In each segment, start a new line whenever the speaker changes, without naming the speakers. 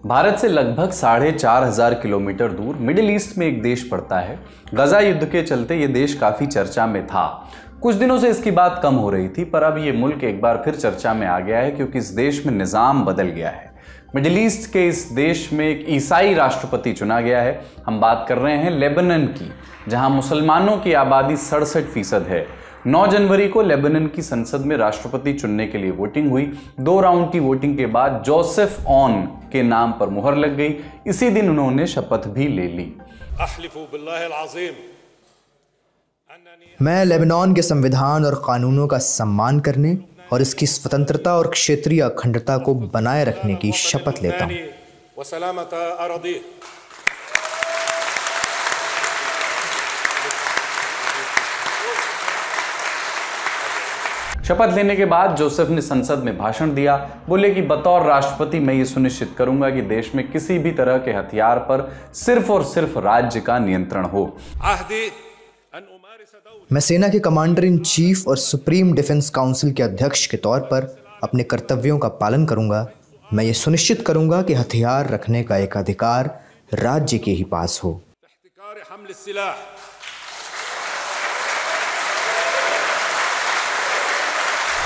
भारत से लगभग 4,500 किलोमीटर दूर मिडिल ईस्ट में एक देश पड़ता है। गजा युद्ध के चलते ये देश काफ़ी चर्चा में था। कुछ दिनों से इसकी बात कम हो रही थी, पर अब ये मुल्क एक बार फिर चर्चा में आ गया है क्योंकि इस देश में निज़ाम बदल गया है। मिडिल ईस्ट के इस देश में एक ईसाई राष्ट्रपति चुना गया है। हम बात कर रहे हैं लेबनान की, जहां मुसलमानों की आबादी 67% है। 9 जनवरी को लेबनान की संसद में राष्ट्रपति चुनने के लिए वोटिंग हुई। 2 राउंड की वोटिंग के बाद जोसेफ ऑन के नाम पर मुहर लग गई। इसी दिन उन्होंने शपथ भी ले ली।
मैं लेबनान के संविधान और कानूनों का सम्मान करने और इसकी स्वतंत्रता और क्षेत्रीय अखंडता को बनाए रखने की शपथ लेता हूँ।
शपथ लेने के बाद जोसेफ ने संसद में भाषण दिया। बोले कि बतौर राष्ट्रपति मैं ये सुनिश्चित करूंगा कि देश में किसी भी तरह के हथियार पर सिर्फ और सिर्फ राज्य का नियंत्रण हो।
मैं सेना के कमांडर इन चीफ और सुप्रीम डिफेंस काउंसिल के अध्यक्ष के तौर पर अपने कर्तव्यों का पालन करूंगा। मैं ये सुनिश्चित करूंगा कि हथियार रखने का एक अधिकार राज्य के ही पास हो।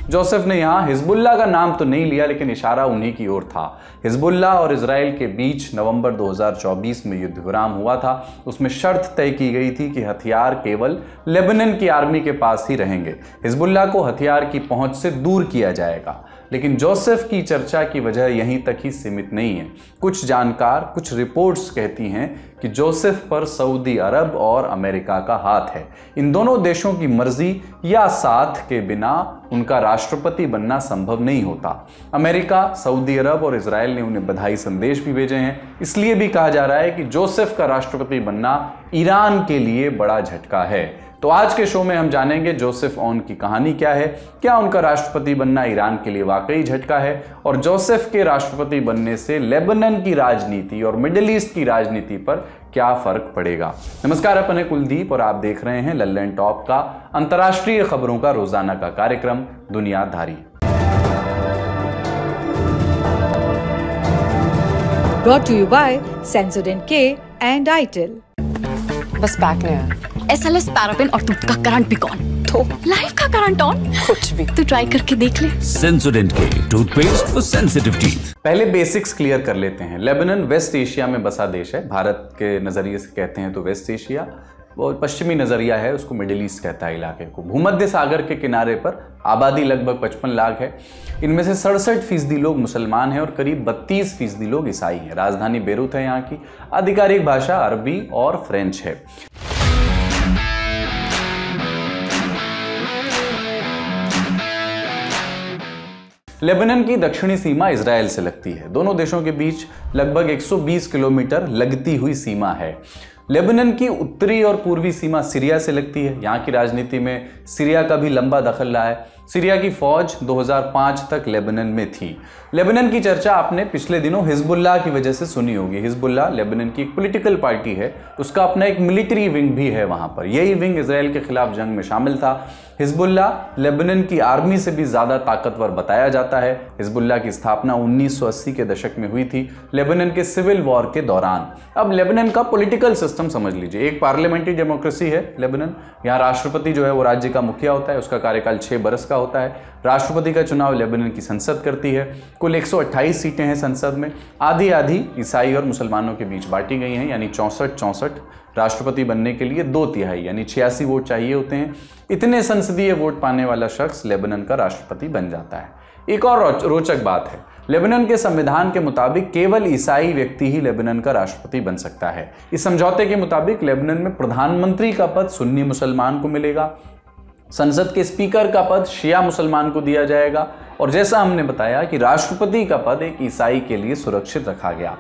जोसेफ ने यहाँ हिजबुल्लाह का नाम तो नहीं लिया, लेकिन इशारा उन्हीं की ओर था। हिजबुल्लाह और इजराइल के बीच नवंबर 2024 में युद्ध विराम हुआ था। उसमें शर्त तय की गई थी कि हथियार केवल लेबनान की आर्मी के पास ही रहेंगे। हिजबुल्लाह को हथियार की पहुंच से दूर किया जाएगा। लेकिन जोसेफ की चर्चा की वजह यहीं तक ही सीमित नहीं है। कुछ जानकार, कुछ रिपोर्ट्स कहती हैं कि जोसेफ पर सऊदी अरब और अमेरिका का हाथ है। इन दोनों देशों की मर्जी या साथ के बिना उनका राष्ट्रपति बनना संभव नहीं होता। अमेरिका, सऊदी अरब और इजराइल ने उन्हें बधाई संदेश भी भेजे हैं। इसलिए भी कहा जा रहा है कि जोसेफ का राष्ट्रपति बनना ईरान के लिए बड़ा झटका है। तो आज के शो में हम जानेंगे जोसेफ ऑन की कहानी क्या है, क्या उनका राष्ट्रपति बनना ईरान के लिए वाकई झटका है, और जोसेफ के राष्ट्रपति बनने से लेबनान की राजनीति और मिडिल ईस्ट की राजनीति पर क्या फर्क पड़ेगा। नमस्कार, अपन है कुलदीप और आप देख रहे हैं लल्लन टॉप का अंतर्राष्ट्रीय खबरों का रोजाना का कार्यक्रम दुनियादारी।
Brought to you by Sensodyne-K and ITIL।
बस बैक नहीं आया।
SLS पैराफिन और दूध का करंट भी कौन? तो लाइफ का करंट ऑन?
कुछ भी।
तो ट्राई करके देख ले।
Sensodyne-K toothpaste for sensitive teeth.
पहले बेसिक्स क्लियर कर लेते हैं। लेबनान वेस्ट एशिया में बसा देश है। भारत के नजरिए से कहते हैं तो वेस्ट एशिया, और पश्चिमी नजरिया है उसको मिडिल ईस्ट कहता है इलाके को। भूमध्य सागर के किनारे पर आबादी लगभग 55 लाख है। इनमें से 67% लोग मुसलमान हैं और करीब 32% लोग ईसाई हैं। राजधानी बेरूत है यहाँ की। आधिकारिक भाषा अरबी और फ्रेंच है। लेबनान की दक्षिणी सीमा इजराइल से लगती है। दोनों देशों के बीच लगभग 120 किलोमीटर लगती हुई सीमा है। लेबनान की उत्तरी और पूर्वी सीमा सीरिया से लगती है। यहाँ की राजनीति में सीरिया का भी लंबा दखल रहा है। सीरिया की फौज 2005 तक लेबनान में थी। लेबनान की चर्चा आपने पिछले दिनों हिजबुल्लाह की वजह से सुनी होगी। हिजबुल्लाह लेबनान की एक पॉलिटिकल पार्टी है, उसका अपना एक मिलिट्री विंग भी है वहाँ पर। यही विंग इजराइल के खिलाफ जंग में शामिल था। हिजबुल्लाह लेबनान की आर्मी से भी ज़्यादा ताकतवर बताया जाता है। हिजबुल्लाह की स्थापना 1980 के दशक में हुई थी, लेबनान के सिविल वॉर के दौरान। अब लेबनान का पॉलिटिकल सिस्टम समझ लीजिए। एक पार्लियामेंट्री डेमोक्रेसी है लेबनान। यहाँ राष्ट्रपति जो है वो राज्य का मुखिया होता है, उसका कार्यकाल 6 बरस का होता है। राष्ट्रपति का चुनाव लेबनान की संसद करती है। कुल 128 सीटें हैं संसद में। आधी आधी ईसाई और मुसलमानों के बीच बांटी गई हैं, यानी 64-64। राष्ट्रपति बनने के लिए 2/3 यानी 86 वोट चाहिए होते हैं। इतने संसदीय वोट पाने वाला शख्स लेबनान का राष्ट्रपति बन जाता है। एक और रोचक बात है, लेबनान के संविधान के मुताबिक केवल ईसाई व्यक्ति ही लेबनान का राष्ट्रपति बन सकता है। इस समझौते के मुताबिक लेबनान में प्रधानमंत्री का पद सुन्नी मुसलमान को मिलेगा। संसद के स्पीकर का पद शिया मुसलमान को दिया जाएगा, और जैसा हमने बताया कि राष्ट्रपति का पद एक ईसाई के लिए सुरक्षित रखा गया।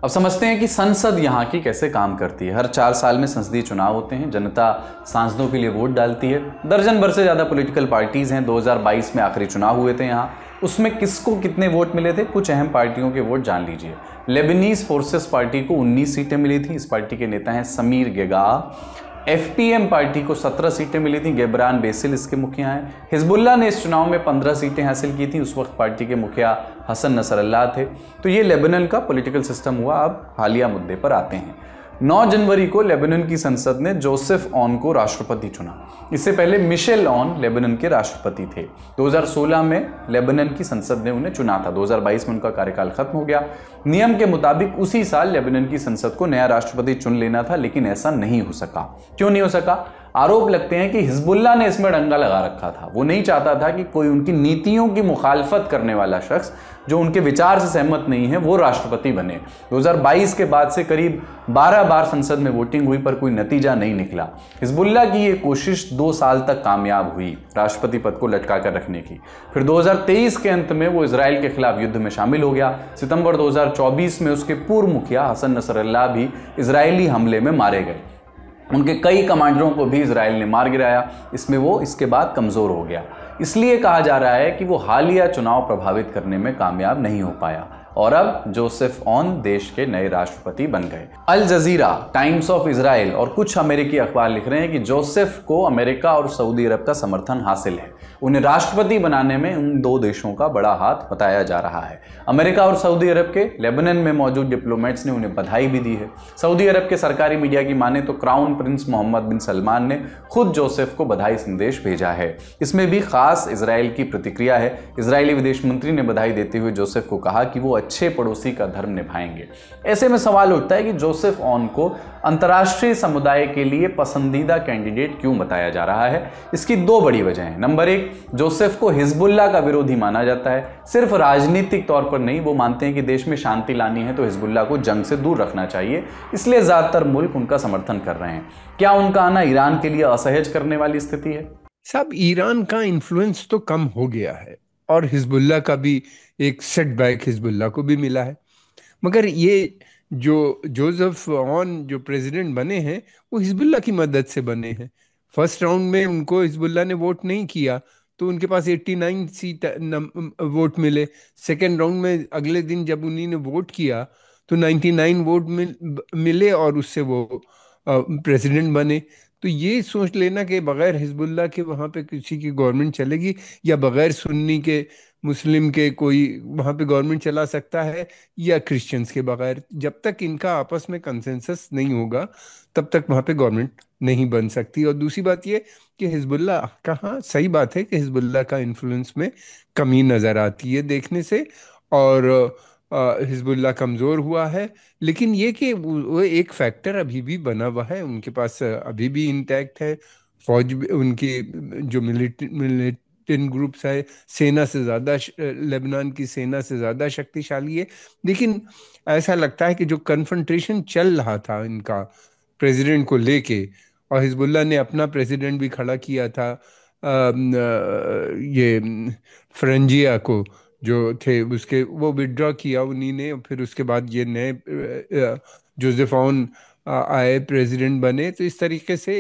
अब समझते हैं कि संसद यहाँ की कैसे काम करती है। हर 4 साल में संसदीय चुनाव होते हैं। जनता सांसदों के लिए वोट डालती है। दर्जन भर से ज़्यादा पॉलिटिकल पार्टीज़ हैं। 2022 में आखिरी चुनाव हुए थे यहाँ। उसमें किसको कितने वोट मिले थे, कुछ अहम पार्टियों के वोट जान लीजिए। लेबनीज फोर्सेस पार्टी को 19 सीटें मिली थी। इस पार्टी के नेता हैं समीर गेगा। एफपीएम पार्टी को 17 सीटें मिली थी, गेबरान बेसिल इसके मुखिया हैं। हिजबुल्लाह ने इस चुनाव में 15 सीटें हासिल की थी, उस वक्त पार्टी के मुखिया हसन नसरल्लाह थे। तो ये लेबनान का पॉलिटिकल सिस्टम हुआ। अब हालिया मुद्दे पर आते हैं। 9 जनवरी को लेबनान की संसद ने जोसेफ ऑन को राष्ट्रपति चुना। इससे पहले मिशेल ऑन लेबनान के राष्ट्रपति थे। 2016 में लेबनान की संसद ने उन्हें चुना था। 2022 में उनका कार्यकाल खत्म हो गया। नियम के मुताबिक उसी साल लेबनान की संसद को नया राष्ट्रपति चुन लेना था, लेकिन ऐसा नहीं हो सका। क्यों नहीं हो सका? आरोप लगते हैं कि हिजबुल्लाह ने इसमें डंगा लगा रखा था। वो नहीं चाहता था कि कोई उनकी नीतियों की मुखालफत करने वाला शख्स जो उनके विचार से सहमत नहीं है वो राष्ट्रपति बने। 2022 के बाद से करीब 12 बार संसद में वोटिंग हुई पर कोई नतीजा नहीं निकला। हिजबुल्लाह की ये कोशिश 2 साल तक कामयाब हुई राष्ट्रपति पद को लटका कर रखने की। फिर 2023 के अंत में वो इजराइल के खिलाफ युद्ध में शामिल हो गया। सितंबर 2024 में उसके पूर्व मुखिया हसन नसरल्लाह भी इजरायली हमले में मारे गए। उनके कई कमांडरों को भी इजराइल ने मार गिराया। इसमें वो इसके बाद कमज़ोर हो गया। इसलिए कहा जा रहा है कि वो हालिया चुनाव प्रभावित करने में कामयाब नहीं हो पाया और अब जोसेफ ऑन देश के नए राष्ट्रपति बन गए। अल जजीरा, टाइम्स ऑफ इजराइल और कुछ अमेरिकी अखबार लिख रहे हैं कि जोसेफ को अमेरिका और सऊदी अरब का समर्थन हासिल है। उन्हें राष्ट्रपति बनाने में उन 2 देशों का बड़ा हाथ बताया जा रहा है। अमेरिका और सऊदी अरब के लेबनान में मौजूद डिप्लोमेट्स ने उन्हें बधाई भी दी है। सऊदी अरब के सरकारी मीडिया की माने तो क्राउन प्रिंस मोहम्मद बिन सलमान ने खुद जोसेफ को बधाई संदेश भेजा है। इसमें भी खास इजराइल की प्रतिक्रिया है। इजरायली विदेश मंत्री ने बधाई देते हुए जोसेफ को कहा कि वो अच्छे पड़ोसी का धर्म निभाएंगे। ऐसे में सवाल उठता है कि जोसेफ ऑन को अंतर्राष्ट्रीय समुदाय के लिए पसंदीदा कैंडिडेट क्यों बताया जा रहा है? इसकी 2 बड़ी वजह हैं। नंबर 1, जोसेफ को हिजबुल्लाह का विरोधी माना जाता है। सिर्फ राजनीतिक तौर पर नहीं, वो मानते हैं कि देश में शांति लानी है तो हिजबुल्लाह को जंग से दूर रखना चाहिए। इसलिए ज्यादातर मुल्क उनका समर्थन कर रहे हैं। क्या उनका आना ईरान के लिए असहज करने वाली स्थिति है?
सब ईरान का इन्फ्लुएंस तो कम हो गया है और हिजबुल्लाह का भी एक सेटबैक हिजबुल्लाह को भी मिला है। मगर ये जो जोसेफ ऑन जो प्रेसिडेंट बने हैं वो हिजबुल्लाह की मदद से बने हैं। फर्स्ट राउंड में उनको हिजबुल्लाह ने वोट नहीं किया तो उनके पास 89 सीट वोट मिले। सेकेंड राउंड में अगले दिन जब उन्हीं ने वोट किया तो 99 वोट मिले और उससे वो प्रेसिडेंट बने। तो ये सोच लेना कि बगैर हिजबुल्लाह के वहाँ पे किसी की गवर्नमेंट चलेगी या बगैर सुन्नी के मुस्लिम के कोई वहाँ पे गवर्नमेंट चला सकता है या क्रिश्चियंस के बगैर, जब तक इनका आपस में कंसेंसस नहीं होगा तब तक वहाँ पे गवर्नमेंट नहीं बन सकती। और दूसरी बात ये कि हिजबुल्लाह कहाँ, सही बात है कि हिजबुल्लाह का इन्फ्लुएंस में कमी नज़र आती है देखने से और हिजबुल्लाह कमज़ोर हुआ है। लेकिन ये कि वो एक फैक्टर अभी भी बना हुआ है, उनके पास अभी भी इंटैक्ट है। फौज उनकी जो मिलिटेंट ग्रुप्स है सेना से ज़्यादा, लेबनान की सेना से ज़्यादा शक्तिशाली है। लेकिन ऐसा लगता है कि जो कन्फ्रंटेशन चल रहा था इनका प्रेसिडेंट को लेके, और हिजबुल्लाह ने अपना प्रेसिडेंट भी खड़ा किया था ये फ्रंजिया को जो थे, उसके वो विड्रॉ किया उन्हीं ने। फिर उसके बाद ये नए जोसेफ ऑन आए, प्रेसिडेंट बने। तो इस तरीके से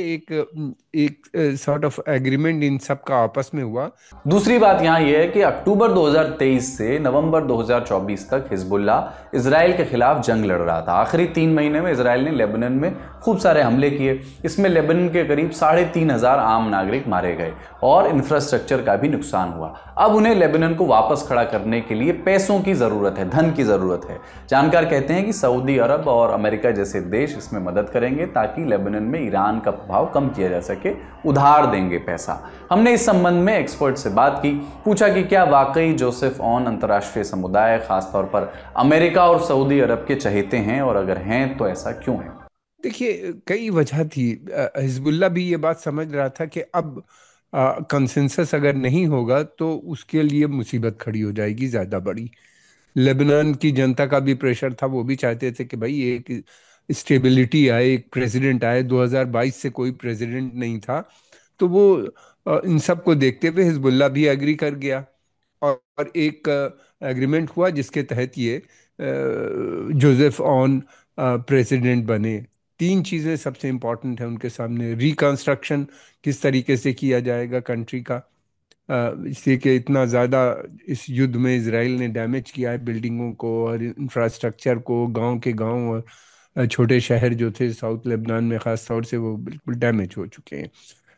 एक सॉर्ट ऑफ एग्रीमेंट इन सब का आपस में हुआ।
दूसरी बात यहाँ यह है कि अक्टूबर 2023 से नवंबर 2024 तक हिजबुल्लाह इजराइल के खिलाफ जंग लड़ रहा था। आखिरी 3 महीने में इजराइल ने लेबनान में खूब सारे हमले किए। इसमें लेबनान के करीब 3,500 आम नागरिक मारे गए और इंफ्रास्ट्रक्चर का भी नुकसान हुआ। अब उन्हें लेबनान को वापस खड़ा करने के लिए पैसों की ज़रूरत है, धन की ज़रूरत है। जानकार कहते हैं कि सऊदी अरब और अमेरिका जैसे देश इसमें मदद करेंगे ताकि लेबनान में ईरान का प्रभाव कम किया जा सके, उधार देंगे पैसा। हमने इस संबंध में एक्सपर्ट से बात की, पूछा कि क्या वाकई जोसेफ ऑन अंतर्राष्ट्रीय समुदाय खासतौर पर अमेरिका और सऊदी अरब के चहेते हैं, और अगर हैं तो ऐसा क्यों है?
देखिए, कई वजह थी। हिजबुल्लाह भी ये बात समझ रहा था कि अब कंसेंसस अगर नहीं होगा तो उसके लिए मुसीबत खड़ी हो जाएगी ज़्यादा बड़ी। लेबनान की जनता का भी प्रेशर था, वो भी चाहते थे कि भाई एक स्टेबिलिटी आए, एक प्रेसिडेंट आए। 2022 से कोई प्रेसिडेंट नहीं था, तो वो इन सब को देखते हुए हिजबुल्लाह भी एग्री कर गया और एक एग्रीमेंट हुआ जिसके तहत ये जोसेफ ऑन प्रेसिडेंट बने। 3 चीज़ें सबसे इम्पॉर्टेंट है उनके सामने। रिकंस्ट्रक्शन किस तरीके से किया जाएगा कंट्री का, इसलिए कि इतना ज़्यादा इस युद्ध में इजराइल ने डैमेज किया है बिल्डिंगों को और इंफ्रास्ट्रक्चर को, गांव के गांव और छोटे शहर जो थे साउथ लेबनान में ख़ास तौर से, वो बिल्कुल डैमेज हो चुके हैं।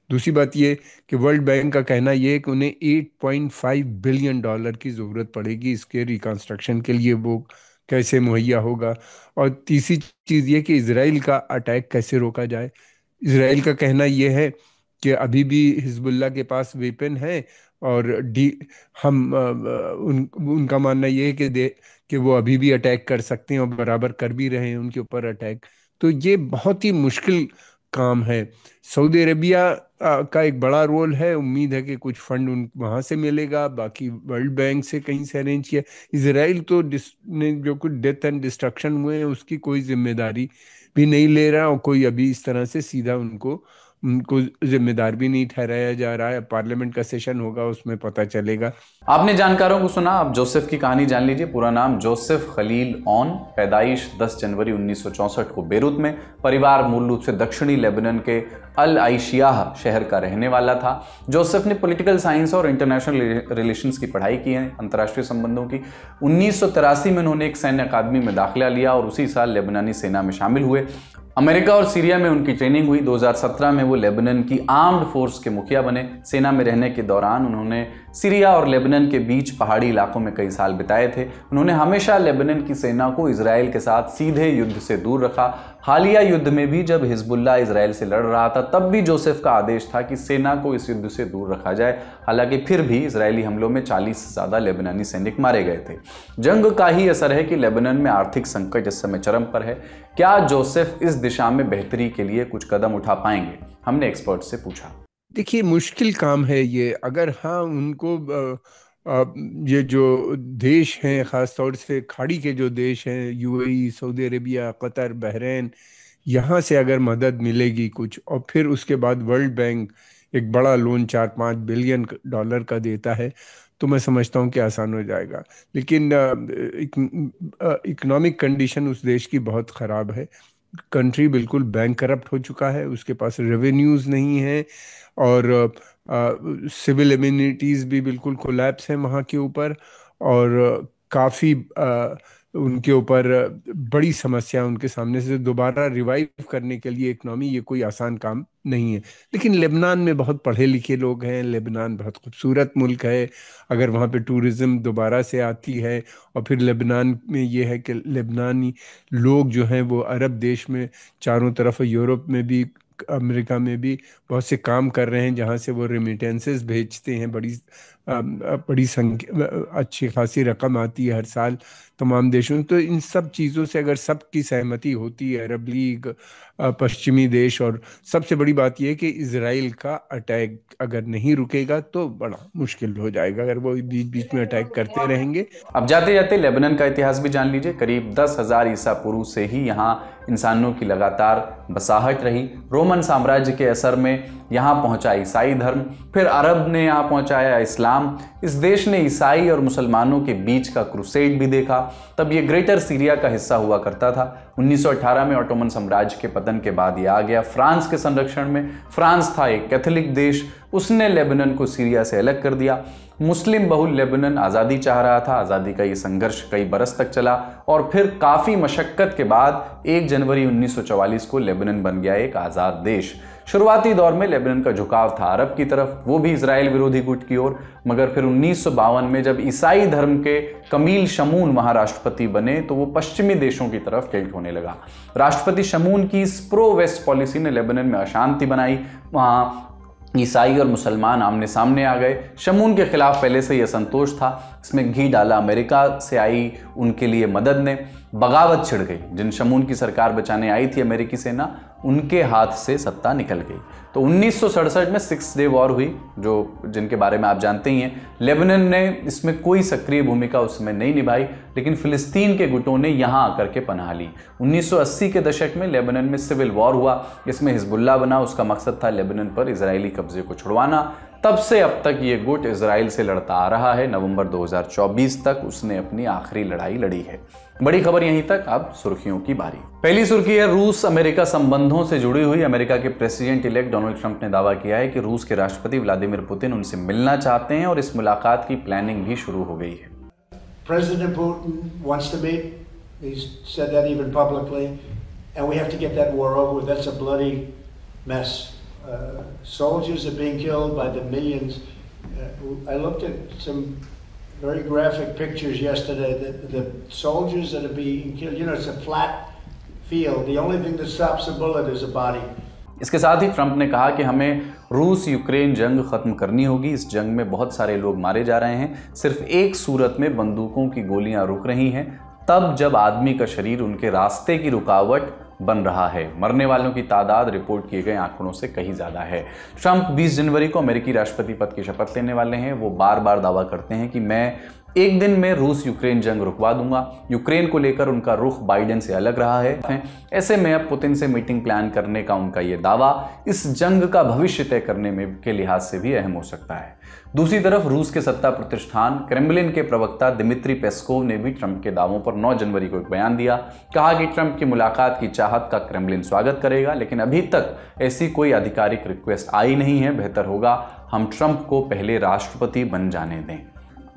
दूसरी बात ये कि वर्ल्ड बैंक का कहना ये है कि उन्हें $8.5 बिलियन की ज़रूरत पड़ेगी इसके रिकंस्ट्रक्शन के लिए। वो कैसे मुहैया होगा? और तीसरी चीज़ ये कि इसराइल का अटैक कैसे रोका जाए। इसराइल का कहना ये है कि अभी भी हिजबुल्लाह के पास वेपन है, और उनका मानना ये है कि वो अभी भी अटैक कर सकते हैं और बराबर कर भी रहे हैं उनके ऊपर अटैक। तो ये बहुत ही मुश्किल काम है। सऊदी अरेबिया का एक बड़ा रोल है। उम्मीद है कि कुछ फंड वहाँ से मिलेगा, बाकी वर्ल्ड बैंक से कहीं से अरेंज किया। इसराइल तो ने जो कुछ डेथ एंड डिस्ट्रक्शन हुए हैं उसकी कोई जिम्मेदारी भी नहीं ले रहा, और कोई अभी इस तरह से सीधा उनको जिम्मेदार भी नहीं ठहराया जा रहा है। पार्लियामेंट का सेशन होगा, उसमें पता चलेगा।
आपने जानकारों को सुना, अब जोसेफ की कहानी जान लीजिए। पूरा नाम जोसेफ खलील ऑन, पैदाइश 10 जनवरी 1964 को बेरूत में। परिवार मूल रूप से दक्षिणी लेबनान के अल आइशियाह शहर का रहने वाला था। जोसेफ ने पॉलिटिकल साइंस और इंटरनेशनल रिलेशंस की पढ़ाई की है, अंतर्राष्ट्रीय संबंधों की। 1983 में उन्होंने एक सैन्य अकादमी में दाखिला लिया और उसी साल लेबनानी सेना में शामिल हुए। अमेरिका और सीरिया में उनकी ट्रेनिंग हुई। 2017 में वो लेबनान की आर्म्ड फोर्स के मुखिया बने। सेना में रहने के दौरान उन्होंने सीरिया और लेबनान के बीच पहाड़ी इलाकों में कई साल बिताए थे। उन्होंने हमेशा लेबनान की सेना को इजराइल के साथ सीधे युद्ध से दूर रखा। हालिया युद्ध में भी जब हिजबुल्लाह इजराइल से लड़ रहा था, तब भी जोसेफ का आदेश था कि सेना को इस युद्ध से दूर रखा जाए। हालांकि फिर भी इजरायली हमलों में 40 से ज़्यादा लेबनानी सैनिक मारे गए थे। जंग का ही असर है कि लेबनान में आर्थिक संकट इस समय चरम पर है। क्या जोसेफ इस दिशा में बेहतरी के लिए कुछ कदम उठा पाएंगे? हमने एक्सपर्ट से पूछा।
देखिए, मुश्किल काम है ये। अगर हाँ उनको ये जो देश हैं, ख़ास तौर से खाड़ी के जो देश हैं, UAE, Saudi Arabia, Qatar, Bahrain, यहाँ से अगर मदद मिलेगी कुछ, और फिर उसके बाद वर्ल्ड बैंक एक बड़ा लोन $4-5 बिलियन का देता है, तो मैं समझता हूँ कि आसान हो जाएगा। लेकिन इकोनॉमिक कंडीशन उस देश की बहुत ख़राब है। कंट्री बिल्कुल बैंक करप्ट हो चुका है, उसके पास रेवेन्यूज़ नहीं है, और सिविल इम्यूनिटीज़ भी बिल्कुल कोलैप्स हैं वहाँ के ऊपर, और काफ़ी उनके ऊपर बड़ी समस्या उनके सामने से दोबारा रिवाइव करने के लिए इकनॉमी, ये कोई आसान काम नहीं है। लेकिन लेबनान में बहुत पढ़े लिखे लोग हैं, लेबनान बहुत खूबसूरत मुल्क है। अगर वहाँ पे टूरिज़्म दोबारा से आती है, और फिर लेबनान में ये है कि लेबनानी लोग जो हैं वो अरब देश में चारों तरफ, यूरोप में भी, अमेरिका में भी बहुत से काम कर रहे हैं, जहाँ से वो रेमिटेंसेस भेजते हैं। बड़ी संख्या, अच्छी खासी रकम आती है हर साल तमाम देशों में। तो इन सब चीज़ों से अगर सबकी सहमति होती है, अरब लीग, पश्चिमी देश, और सबसे बड़ी बात यह है कि इजराइल का अटैक अगर नहीं रुकेगा तो बड़ा मुश्किल हो जाएगा, अगर वो बीच बीच में अटैक करते रहेंगे।
अब जाते जाते लेबनान का इतिहास भी जान लीजिए। करीब 10,000 ईसा पूर्व से ही यहाँ इंसानों की लगातार बसाहट रही। रोमन साम्राज्य के असर में यहाँ पहुंचा ईसाई धर्म, फिर अरब ने यहाँ पहुंचाया इस्लाम। इस देश ने ईसाई और मुसलमानों के बीच का क्रूसेड भी देखा। तब ये ग्रेटर सीरिया का हिस्सा हुआ करता था। 1918 में ऑटोमन साम्राज्य के पतन के बाद ये आ गया फ्रांस के संरक्षण में। फ्रांस था एक कैथोलिक देश, उसने लेबनान को सीरिया से अलग कर दिया। मुस्लिम बहुल लेबनान आज़ादी चाह रहा था। आज़ादी का ये संघर्ष कई बरस तक चला, और फिर काफ़ी मशक्क़त के बाद 1 जनवरी 1944 को लेबनान बन गया एक आज़ाद देश। शुरुआती दौर में लेबनान का झुकाव था अरब की तरफ, वो भी इजराइल विरोधी गुट की ओर। मगर फिर 1952 में जब ईसाई धर्म के कमील शमून वहाँ राष्ट्रपति बने, तो वो पश्चिमी देशों की तरफ टिल्ट होने लगा। राष्ट्रपति शमून की इस प्रो वेस्ट पॉलिसी ने लेबनान में अशांति बनाई। वहाँ ईसाई और मुसलमान आमने सामने आ गए। शमून के खिलाफ पहले से ही असंतोष था। इसमें घी डाला अमेरिका से आई उनके लिए मदद ने। बगावत छिड़ गई। जिन शमून की सरकार बचाने आई थी अमेरिकी सेना, उनके हाथ से सत्ता निकल गई। तो 1967 में 6 डे वॉर हुई, जिनके बारे में आप जानते ही हैं। लेबनान ने इसमें कोई सक्रिय भूमिका उस समय नहीं निभाई, लेकिन फिलिस्तीन के गुटों ने यहाँ आकर के पनाह ली। 1980 के दशक में लेबनान में सिविल वॉर हुआ। इसमें हिजबुल्लाह बना। उसका मकसद था लेबनान पर इजरायली कब्जे को छुड़वाना। तब से अब तक ये गुट इजराइल से लड़ता आ रहा है। नवंबर 2024 तक उसने अपनी आखिरी लड़ाई लड़ी है। बड़ी खबर यहीं तक। अब सुर्खियों की बारी। पहली सुर्खी है रूस अमेरिका संबंधों से जुड़ी हुई। अमेरिका के प्रेसिडेंट इलेक्ट डोनाल्ड ट्रंप ने दावा किया है कि रूस के राष्ट्रपति व्लादिमीर पुतिन उनसे मिलना चाहते हैं, और इस मुलाकात की प्लानिंग भी शुरू हो गई है।
President Putin wants to meet. He's said that even publicly. and we have to get that war over with. That's a bloody mess. Soldiers are being killed by the millions. I looked at some very graphic pictures yesterday. The soldiers that are being killed, you know, it's a flat field. The only thing that stops a bullet is a body.
इसके साथ ही Trump ने कहा कि हमें रूस Ukraine जंग खत्म करनी होगी। इस जंग में बहुत सारे लोग मारे जा रहे हैं। सिर्फ एक सूरत में बंदूकों की गोलियां रुक रही हैं, तब जब आदमी का शरीर उनके रास्ते की रुकावट बन रहा है। मरने वालों की तादाद रिपोर्ट किए गए आंकड़ों से कहीं ज्यादा है। ट्रंप 20 जनवरी को अमेरिकी राष्ट्रपति पद की शपथ लेने वाले हैं। वो बार बार दावा करते हैं कि मैं एक दिन में रूस यूक्रेन जंग रुकवा दूंगा। यूक्रेन को लेकर उनका रुख बाइडेन से अलग रहा है। ऐसे में अब पुतिन से मीटिंग प्लान करने का उनका ये दावा इस जंग का भविष्य तय करने में के लिहाज से भी अहम हो सकता है। दूसरी तरफ रूस के सत्ता प्रतिष्ठान क्रेमलिन के प्रवक्ता दिमित्री पेस्कोव ने भी ट्रंप के दावों पर 9 जनवरी को एक बयान दिया। कहा कि ट्रंप की मुलाकात की चाहत का क्रेमलिन स्वागत करेगा, लेकिन अभी तक ऐसी कोई आधिकारिक रिक्वेस्ट आई नहीं है। बेहतर होगा हम ट्रंप को पहले राष्ट्रपति बन जाने दें।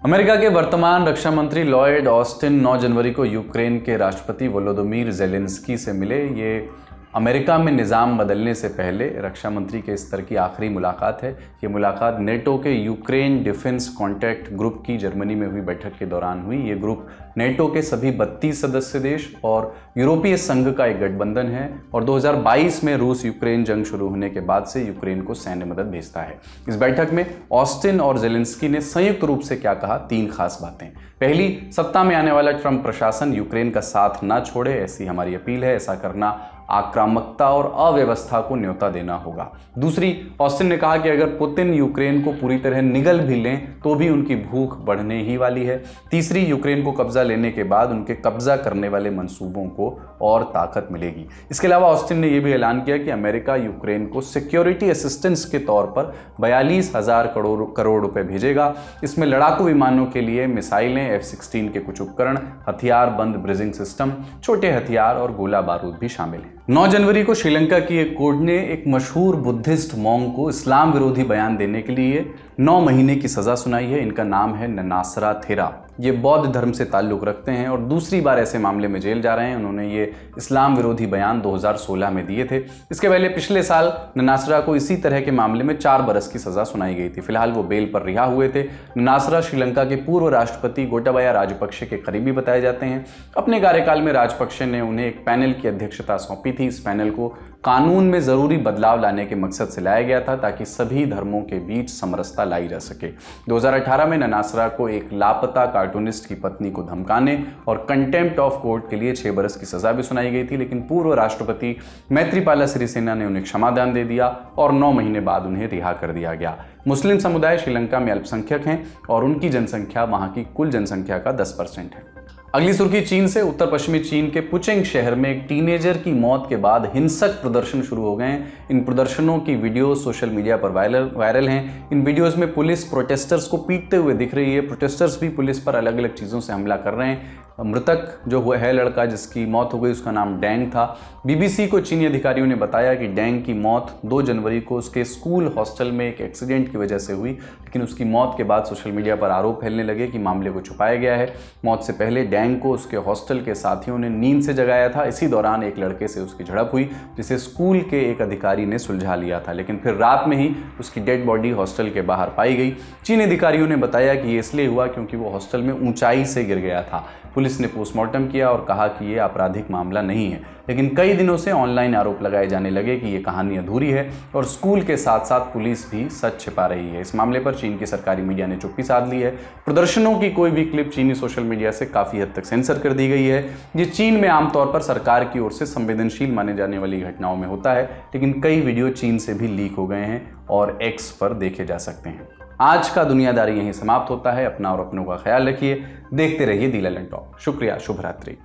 अमेरिका के वर्तमान रक्षा मंत्री लॉयड ऑस्टिन 9 जनवरी को यूक्रेन के राष्ट्रपति वोलोदिमीर ज़ेलेंस्की से मिले। ये अमेरिका में निज़ाम बदलने से पहले रक्षा मंत्री के स्तर की आखिरी मुलाकात है। ये मुलाकात नेटो के यूक्रेन डिफेंस कॉन्टैक्ट ग्रुप की जर्मनी में हुई बैठक के दौरान हुई। ये ग्रुप नेटो के सभी 32 सदस्य देश और यूरोपीय संघ का एक गठबंधन है और 2022 में रूस यूक्रेन जंग शुरू होने के बाद से यूक्रेन को सैन्य मदद भेजता है। इस बैठक में ऑस्टिन और ज़ेलेंस्की ने संयुक्त रूप से क्या कहा, 3 खास बातें। पहली, सत्ता में आने वाला ट्रंप प्रशासन यूक्रेन का साथ ना छोड़े, ऐसी हमारी अपील है। ऐसा करना आक्रामकता और अव्यवस्था को न्योता देना होगा। दूसरी, ऑस्टिन ने कहा कि अगर पुतिन यूक्रेन को पूरी तरह निगल भी लें तो भी उनकी भूख बढ़ने ही वाली है। तीसरी, यूक्रेन को कब्जा लेने के बाद उनके कब्जा करने वाले मंसूबों को और ताकत मिलेगी। इसके अलावा ऑस्टिन ने यह भी ऐलान किया कि अमेरिका यूक्रेन को सिक्योरिटी असिस्टेंस के तौर पर 42,000 करोड़ रुपए भेजेगा। इसमें लड़ाकू विमानों के लिए मिसाइलें, F-16 के कुछ उपकरण, हथियार बंद ब्रिजिंग सिस्टम, छोटे हथियार और गोला बारूद भी शामिल है। 9 जनवरी को श्रीलंका की एक कोर्ट ने एक मशहूर बुद्धिस्ट मॉन्क को इस्लाम विरोधी बयान देने के लिए 9 महीने की सजा सुनाई है। इनका नाम है ननासरा थेरा। ये बौद्ध धर्म से ताल्लुक रखते हैं और दूसरी बार ऐसे मामले में जेल जा रहे हैं। उन्होंने ये इस्लाम विरोधी बयान 2016 में दिए थे। इसके पहले पिछले साल ननासरा को इसी तरह के मामले में 4 बरस की सजा सुनाई गई थी। फिलहाल वो बेल पर रिहा हुए थे। ननासरा श्रीलंका के पूर्व राष्ट्रपति गोटाबाया राजपक्षे के करीबी बताए जाते हैं। अपने कार्यकाल में राजपक्षे ने उन्हें एक पैनल की अध्यक्षता सौंपी थी। इस पैनल को कानून में जरूरी बदलाव लाने के मकसद से लाया गया था ताकि सभी धर्मों के बीच समरसता लाई जा सके। 2018 में ननासरा को एक लापता कार्टूनिस्ट की पत्नी को धमकाने और कंटेम्प्ट ऑफ कोर्ट के लिए 6 बरस की सजा भी सुनाई गई थी, लेकिन पूर्व राष्ट्रपति मैत्रीपाला सिरिसेना ने उन्हें क्षमादान दे दिया और 9 महीने बाद उन्हें रिहा कर दिया गया। मुस्लिम समुदाय श्रीलंका में अल्पसंख्यक हैं और उनकी जनसंख्या वहां की कुल जनसंख्या का 10% है। अगली सुर्खी चीन से। उत्तर पश्चिमी चीन के पुचिंग शहर में एक टीनेजर की मौत के बाद हिंसक प्रदर्शन शुरू हो गए हैं। इन प्रदर्शनों की वीडियो सोशल मीडिया पर वायरल हैं। इन वीडियोस में पुलिस प्रोटेस्टर्स को पीटते हुए दिख रही है। प्रोटेस्टर्स भी पुलिस पर अलग अलग चीज़ों से हमला कर रहे हैं। मृतक जो है लड़का जिसकी मौत हो गई, उसका नाम डेंग था। बीबीसी को चीनी अधिकारियों ने बताया कि डेंग की मौत 2 जनवरी को उसके स्कूल हॉस्टल में एक एक्सीडेंट की वजह से हुई, लेकिन उसकी मौत के बाद सोशल मीडिया पर आरोप फैलने लगे कि मामले को छुपाया गया है। मौत से पहले डेंग को उसके हॉस्टल के साथियों ने नींद से जगाया था। इसी दौरान एक लड़के से उसकी झड़प हुई, जिसे स्कूल के एक अधिकारी ने सुलझा लिया था, लेकिन फिर रात में ही उसकी डेड बॉडी हॉस्टल के बाहर पाई गई। चीनी अधिकारियों ने बताया कि ये इसलिए हुआ क्योंकि वो हॉस्टल में ऊंचाई से गिर गया था। पुलिस ने पोस्टमार्टम किया और कहा कि ये आपराधिक मामला नहीं है, लेकिन कई दिनों से ऑनलाइन आरोप लगाए जाने लगे कि ये कहानी अधूरी है और स्कूल के साथ साथ पुलिस भी सच छिपा रही है। इस मामले पर चीन की सरकारी मीडिया ने चुप्पी साध ली है। प्रदर्शनों की कोई भी क्लिप चीनी सोशल मीडिया से काफ़ी हद तक सेंसर कर दी गई है। ये चीन में आमतौर पर सरकार की ओर से संवेदनशील माने जाने वाली घटनाओं में होता है, लेकिन कई वीडियो चीन से भी लीक हो गए हैं और एक्स पर देखे जा सकते हैं। आज का दुनियादारी यहीं समाप्त होता है। अपना और अपनों का ख्याल रखिए। देखते रहिए दी ललन टॉक। शुक्रिया। शुभ रात्रि।